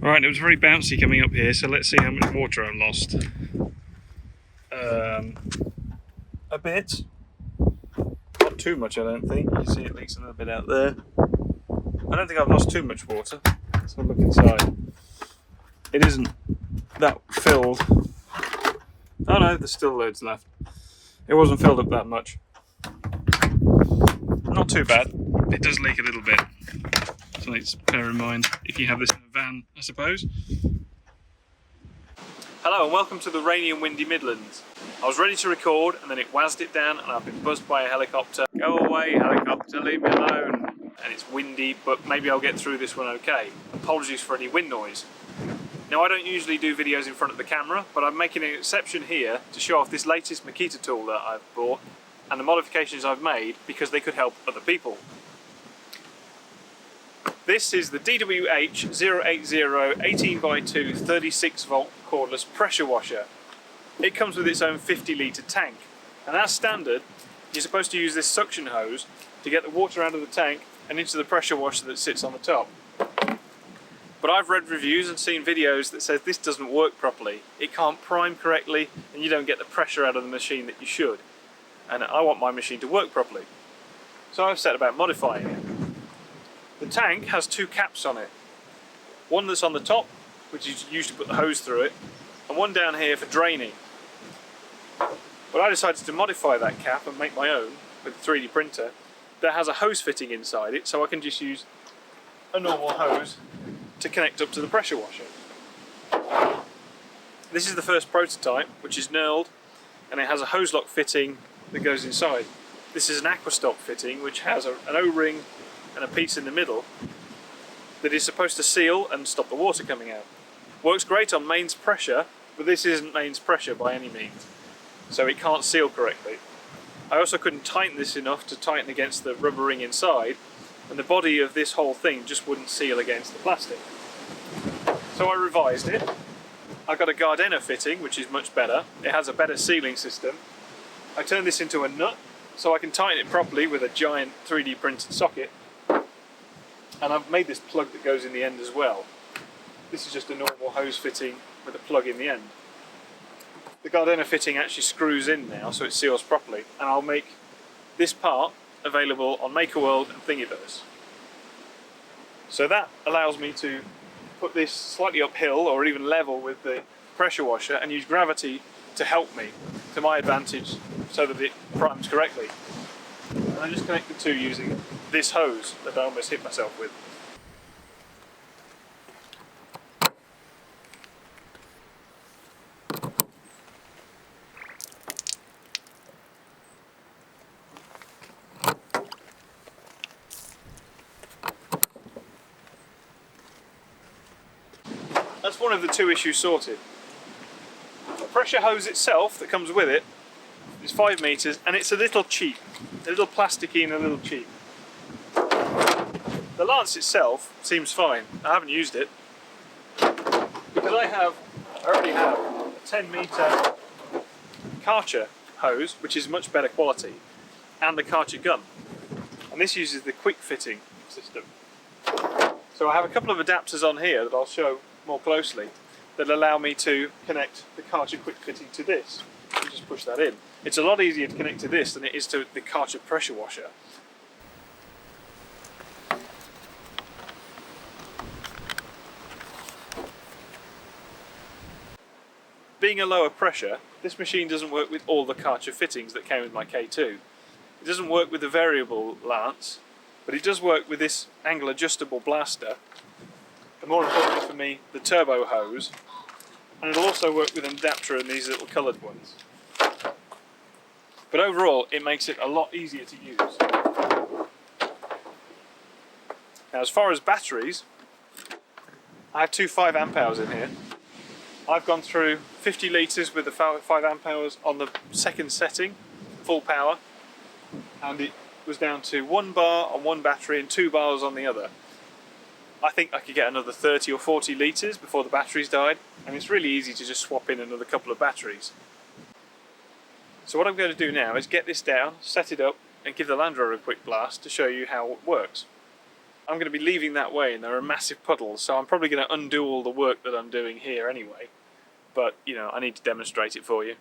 Right, it was very bouncy coming up here, so let's see how much water I've lost. A bit. Not too much, I don't think. You can see it leaks a little bit out there. I don't think I've lost too much water. Let's have a look inside. It isn't that filled. Oh no, there's still loads left. It wasn't filled up that much. Not too bad. It does leak a little bit. Something to bear in mind if you have this in a van, I suppose. Hello and welcome to the rainy and windy Midlands. I was ready to record and then it whizzed it down and I've been buzzed by a helicopter. Go away helicopter, leave me alone. And it's windy, but maybe I'll get through this one okay. Apologies for any wind noise. Now I don't usually do videos in front of the camera, but I'm making an exception here to show off this latest Makita tool that I've bought and the modifications I've made because they could help other people. This is the DWH080 18x2 36 volt cordless pressure washer. It comes with its own 50 litre tank, and as standard you're supposed to use this suction hose to get the water out of the tank and into the pressure washer that sits on the top. But I've read reviews and seen videos that says this doesn't work properly. It can't prime correctly and you don't get the pressure out of the machine that you should. And I want my machine to work properly. So I've set about modifying it. The tank has two caps on it. One that's on the top, which is used to put the hose through it, and one down here for draining. But I decided to modify that cap and make my own with a 3D printer that has a hose fitting inside it, so I can just use a normal hose to connect up to the pressure washer. This is the first prototype, which is knurled, and it has a hose lock fitting that goes inside. This is an aquastop fitting which has an O-ring and a piece in the middle that is supposed to seal and stop the water coming out. Works great on mains pressure, but this isn't mains pressure by any means, so it can't seal correctly. I also couldn't tighten this enough to tighten against the rubber ring inside, and the body of this whole thing just wouldn't seal against the plastic. So I revised it. I got a Gardena fitting, which is much better. It has a better sealing system. I turned this into a nut so I can tighten it properly with a giant 3D printed socket. And I've made this plug that goes in the end as well. This is just a normal hose fitting with a plug in the end. The Gardena fitting actually screws in now so it seals properly, and I'll make this part available on MakerWorld and Thingiverse. So that allows me to put this slightly uphill or even level with the pressure washer and use gravity to help me to my advantage so that it primes correctly. And I just connect the two using this hose that I almost hit myself with. That's one of the two issues sorted. The pressure hose itself that comes with it is 5 meters and it's a little cheap. A little plasticky and a little cheap. The lance itself seems fine. I haven't used it because I already have a 10 meter Karcher hose, which is much better quality, and the Karcher gun. And this uses the quick fitting system. So I have a couple of adapters on here that I'll show more closely that allow me to connect the Karcher quick fitting to this. You just push that in. It's a lot easier to connect to this than it is to the Karcher pressure washer. Being a lower pressure, this machine doesn't work with all the Karcher fittings that came with my K2. It doesn't work with the variable lance, but it does work with this angle adjustable blaster, and more importantly for me, the turbo hose, and it'll also work with an adapter and these little coloured ones. But overall, it makes it a lot easier to use. Now, as far as batteries, I have two 5 amp hours in here. I've gone through 50 litres with the 5 amp hours on the second setting, full power, and it was down to 1 bar on one battery and 2 bars on the other. I think I could get another 30 or 40 litres before the batteries died, and it's really easy to just swap in another couple of batteries. So what I'm going to do now is get this down, set it up, and give the Land Rover a quick blast to show you how it works. I'm going to be leaving that way and there are massive puddles, so I'm probably going to undo all the work that I'm doing here anyway. But, you know, I need to demonstrate it for you.